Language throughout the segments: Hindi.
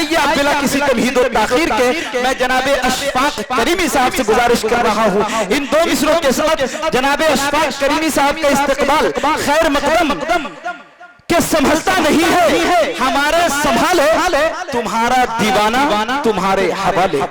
आइए बिला किसी तमहीद और ताखीर के मैं जनाबे अशफाक करीमी साहब से गुजारिश कर रहा हूँ इन दो मिसरों के साथ जनाबे अशफाक करीमी साहब का इस्तकबाल खैर मकदम के संभलता नहीं है, हमारे संभाले तुम्हारा दीवाना तुम्हारे हवाले।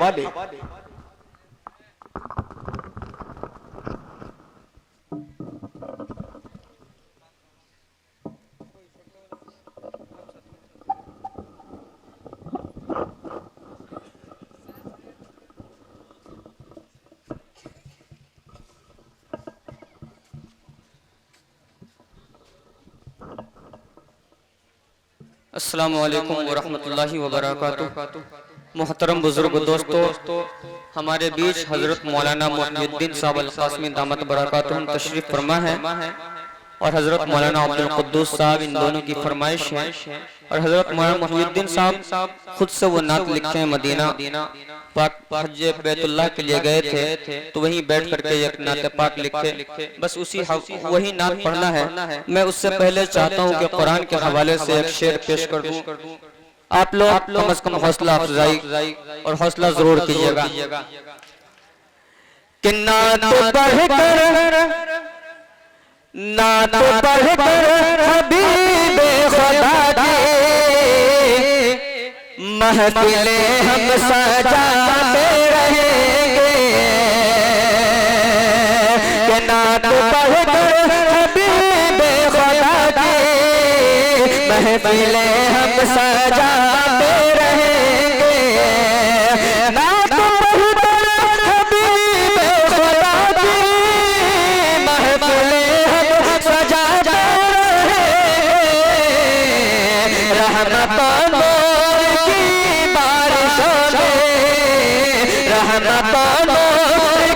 अस्सलामु अलैकुम वरहमतुल्लाहि वबरकातुहू। मुहतरम बुजुर्ग दोस्तों, हमारे बीच हजरत मौलाना मुहिउद्दीन साहब अल-कासमी दामत बरकातुहुम तशरीफ फरमा है और हजरत मौलाना अब्दुल कुद्दूस साहब, इन दोनों की फरमाइश है। और हजरत मौलाना मुहिउद्दीन साहब खुद से वो नात लिखे हैं, मदीना पाक हज बैतुल्लाह के लिए गए थे तो वहीं बैठ करके एक नात पाक लिखे, बस उसी वही नात पढ़ना है। मैं उससे पहले चाहता हूँ कि कुरान के हवाले से एक शेर पेश कर दूं। आप लोग कम से कम हौसला अफजाई और हौसला जरूर कीजिएगा। कि नात पढ़कर हबीबे खुदा महफिले हम सजाते रहेंगे। कि नात पढ़कर हबीबे खुदा महफिले हम सजाते रहेंगे। नात पढ़कर हबीबे खुदा महफिले हम सजाते रहेंगे। रहमतों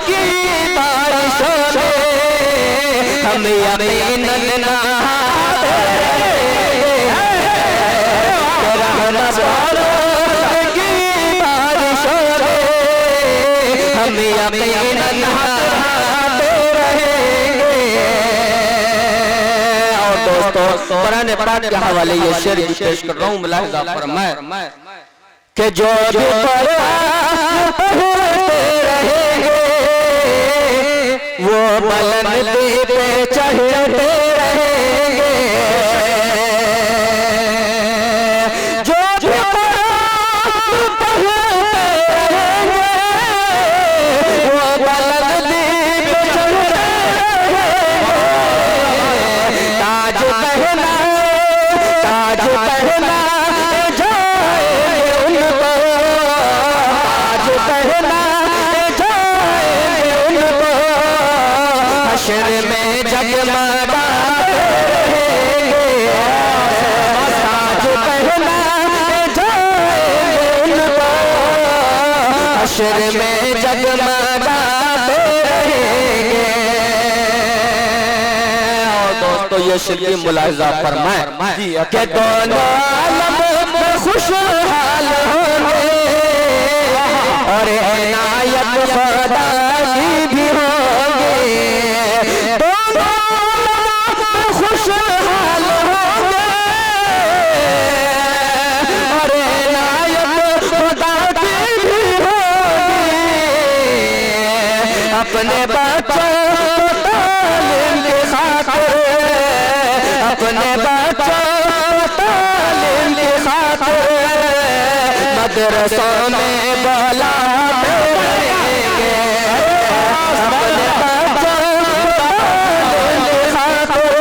की बारिशों में हम यकीनन नहाते रहमतों की बारिशों में हम यकीनन नहाते रहेंगे। और दोस्तों, कुरान पाक के हवाले ये शेर पेश कर रहा हूँ, मुलाहिजा फरमाए कि जो भी रहेंगे वो बुलंद पे चढ़ते रहेंगे। जो भी रहेंगे वो बुलंद पे चढ़ते रहेंगे। ताज पहना हश्र में जगमगाते रहेंगे। ताज पहना जाएंगे उनको हश्र में जगमगाते रहेंगे। और दोस्तों, ये शेर मुलाहिजा फरमाए कि दोनों आलम में खुशहाल होंगे और इनायत खुदा की भी होगी। दोनों खुशहाल होंगे और इनायत खुदा की भी होगी। अपने बच्चों को तालीम की खातिर, अपने बच्चों को तालीम की खातिर मदरसों में बुलाते रहेंगे। अपने बच्चों को तालीम की खातिर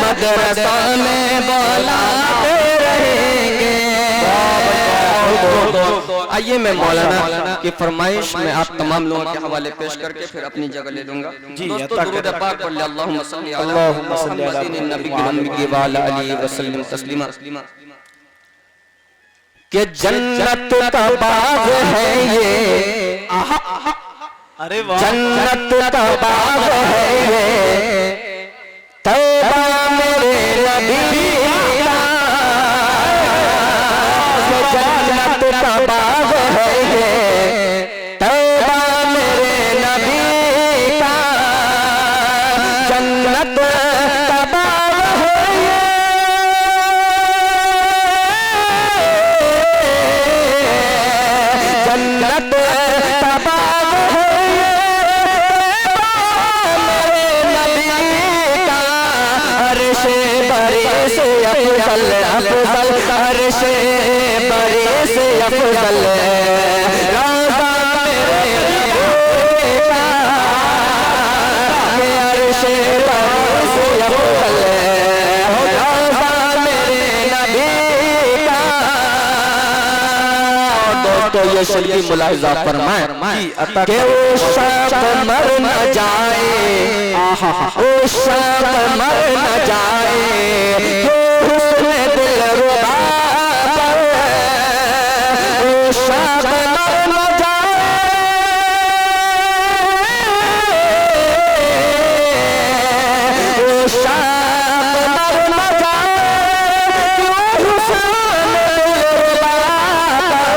मदरसों में बुलाते रहेंगे। आइए मैं मौलाना की फरमाइश में आप तमाम लोगों के हवाले पेश करके फिर अपनी जगह ले लूंगा। दोस्तों, दुरूद पाक पढ़ ले, अल्लाहुम्मा सल्ली अला मुहम्मदिन नबील उम्मी व अला आलिहि व सल्लम तस्लीमा। कि जन्नत का बाग है ये, अरे वाह, जन्नत का बाग है ये, तौबा मेरे नबी का। जन्नत का बाग है ये, तौबा मेरे नबी का। जन्नत का बाग है ये, अर्श बरी से अफजल रोज़ा मेरे नबी का, अर्श बरी से अफजल रोज़ा मेरे नबी का। दोस्तों ये शरीफ मुलाहिजा फरमाए कि वो शाम मर न जाए, वो शाम मर न जाए, वो हुस्न दिलरुबा पर, वो शाम मर न जाए, वो शाम मर न जाए, कि वो हुस्न दिलरुबा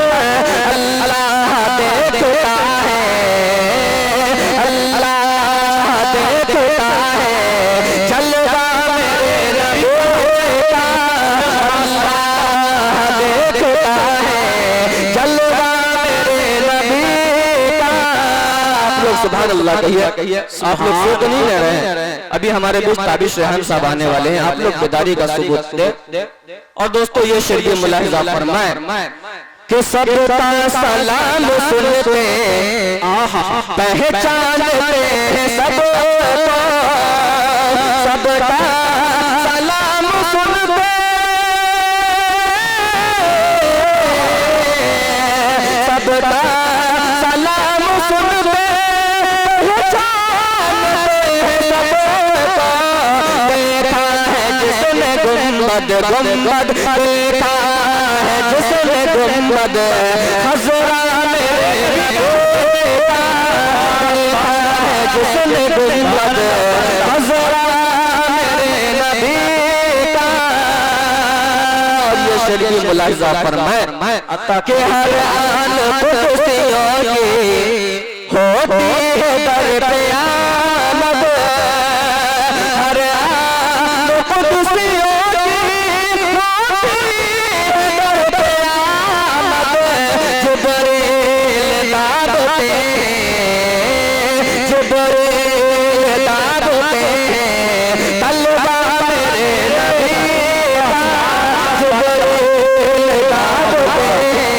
पर अल्लाह देखता है, अल्लाह देखता है जलवा मेरे नबी का, अल्लाह देखता है जलवा मेरे नबी का। आप लोग सुभान अल्लाह कहिए, आप लोग सो तो नहीं ले रहे हैं? अभी हमारे बीच ताबिश रेहान साहब आने वाले हैं, आप लोग बेदारी का सबूत दे। और दोस्तों ये शरीफ मुलाहिजा फरमाए कि सबका सलाम सुनते पहचानते हैं सबको, सबका सलाम सुनते, सबका सलाम सुनते पहचानते हैं सबको। देखा है जिसने गुंबद गुंबद, देखा है जिसने गुंबद खज़रा मेरे नबी का, देखा है जिसने गुंबद खज़रा मेरे नबी का। और ये शरीफ मुलाहिजा फरमाए कि हर आन कुर्सियों की होती है दर क़यामत, हर आन कुर्सियों की होती है दर क़यामत। जिब्रील दादते हैं, जिब्रील दादते हैं तलवा मेरे नबी का, जिब्रील दादते हैं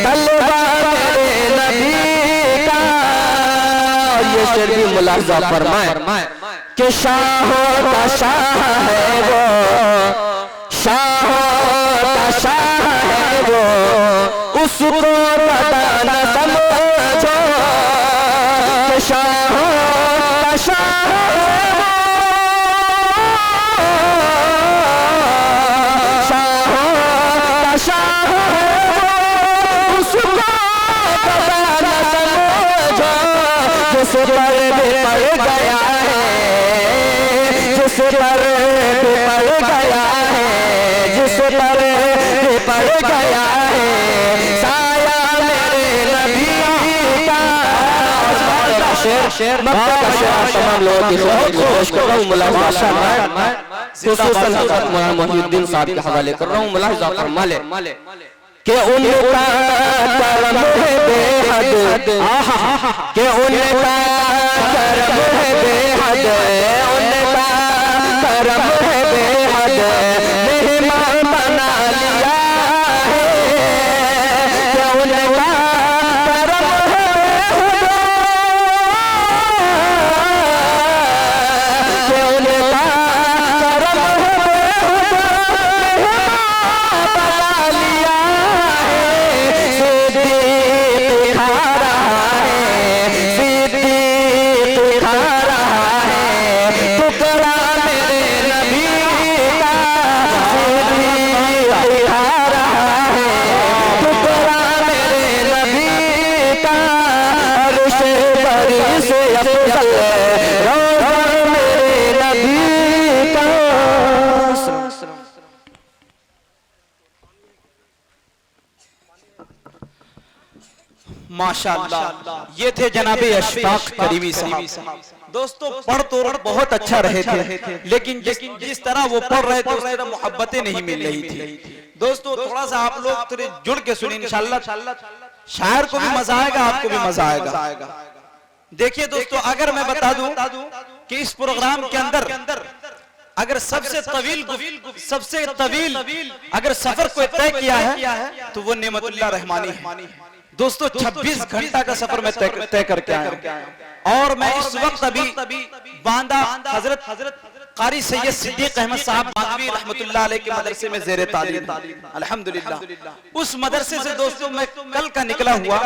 तलवा मेरे नबी का। और ये शरीफ मुलाहिजा फरमाए कि शाहों का शाह है वो, शाहों का शाह है वो, उसको पता न समझो कि शाहों का शाह है वो, शाहों का शाह है वो, उसको पता न समझो। जिस पर भी पड़ गया है, जिस पर भी पड़ गया है, जिस पर भी पड़ गया है साया मेरे नबी का। शेर शेर मक्का का शेर तमाम लोगों की खिदमत में पेश कर रहा हूँ। मुलाहिजा खुसूसन हज़रत मौलाना मोहिउद्दीन साहब के हवाले कर रहा हूँ। मुलाहिजा फरमा ले कि उनका करम है बेहद, कि उनका करम है बेहद, उनका करम है बेहद, मेहमान बना लिया है, कि उनका करम है बेहद, कि उनका करम है बेहद, मेहमान बना लिया है। सिद्दीक़ खा रहा है, सिद्दीक़ खा रहा है टुकड़ा मेरे नबी का, सिद्दीक़ खा रहा है टुकड़ा मेरे नबी का। अर्श बरी से अफज़ल रोज़ा मेरे नबी का। माशाअल्लाह, ये थे जनाबे अशफाक करीमी साहब। दोस्तों पढ़ तो बहुत अच्छा रहे थे, लेकिन जिस तरह वो पढ़ रहे थे उस तरह मोहब्बतें नहीं मिल रही थी। दोस्तों थोड़ा सा आप लोग थोड़े जुड़ के सुनिए, इंशाअल्लाह शायर को भी मजा आएगा, आपको भी मजा आएगा। देखिए दोस्तों, अगर मैं बता दूं कि इस प्रोग्राम के अंदर अगर सबसे तवील अगर सफर को तय किया है तो वो नेमतुल्लाह रहमानी है। दोस्तों 26 घंटा का सफर मैं तय करके आया हूं और मैं इस वक्त अभी बांदा हजरत कारी सैयद सिद्दीक अहमद साहब बांदवी रहमतुल्लाह अलैह के मदरसे में ज़ेरे तालीम अल्हम्दुलिल्लाह। उस मदरसे से दोस्तों मैं कल का निकला हुआ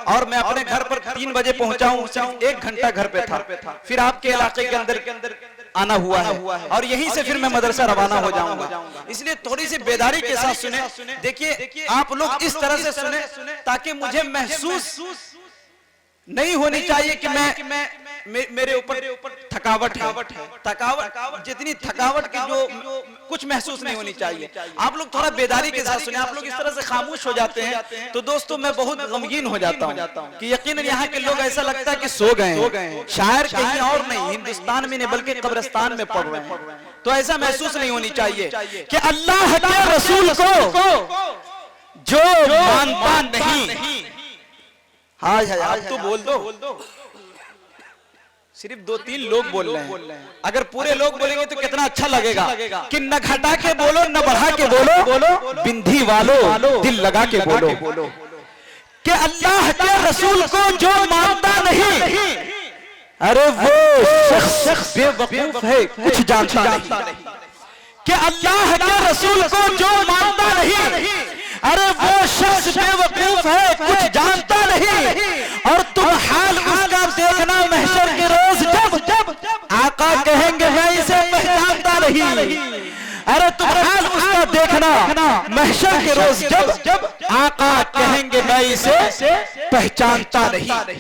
और मैं अपने घर पर 3 बजे पहुंचा हूं, सिर्फ 1 घंटा घर पे था। फिर आपके इलाके के अंदर आना हुआ है और यहीं से फिर मैं मदरसा रवाना हो जाऊंगा। इसलिए थोड़ी सी बेदारी के साथ सुने। देखिए आप लोग इस तरह से सुने ताकि मुझे महसूस नहीं होनी चाहिए कि मेरे ऊपर थकावट जितनी थकावट की जो कुछ महसूस नहीं होनी चाहिए। आप लोग थोड़ा बेदारी के साथ सुने। आप लोग इस तरह से खामोश हो जाते हैं तो दोस्तों मैं बहुत गमगीन हो जाता हूँ कि यकीनन यहाँ के लोग ऐसा लगता है कि सो गए, शायर कहीं और नहीं हिंदुस्तान में नहीं बल्कि कब्रिस्तान में पड़ रहे हैं। तो ऐसा महसूस नहीं होनी चाहिए कि अल्लाह के रसूल को जो मानता नहीं। हाँ आप तो बोल दो, सिर्फ 2-3 लोग बोल रहे हैं। अगर पूरे लोग बोलेंगे तो कितना अच्छा लगेगा कि न घटा के बोलो न बढ़ा के बोलो, बिंदी वालों दिल लगा के बोलो कि अल्लाह के रसूल को जो मानता नहीं, अरे वो शख्स बेवकूफ है, कुछ जानता नहीं। कि अल्लाह के रसूल को जो मानता नहीं, अरे वो शख्स बेवकूफ है, कुछ जानता नहीं। और तुम हाल उसका देखना महशर के रोज जब आका कहेंगे मैं इसे पहचानता नहीं। अरे तुम हाल उसका देखना महशर के रोज जब आका कहेंगे मैं इसे पहचानता नहीं।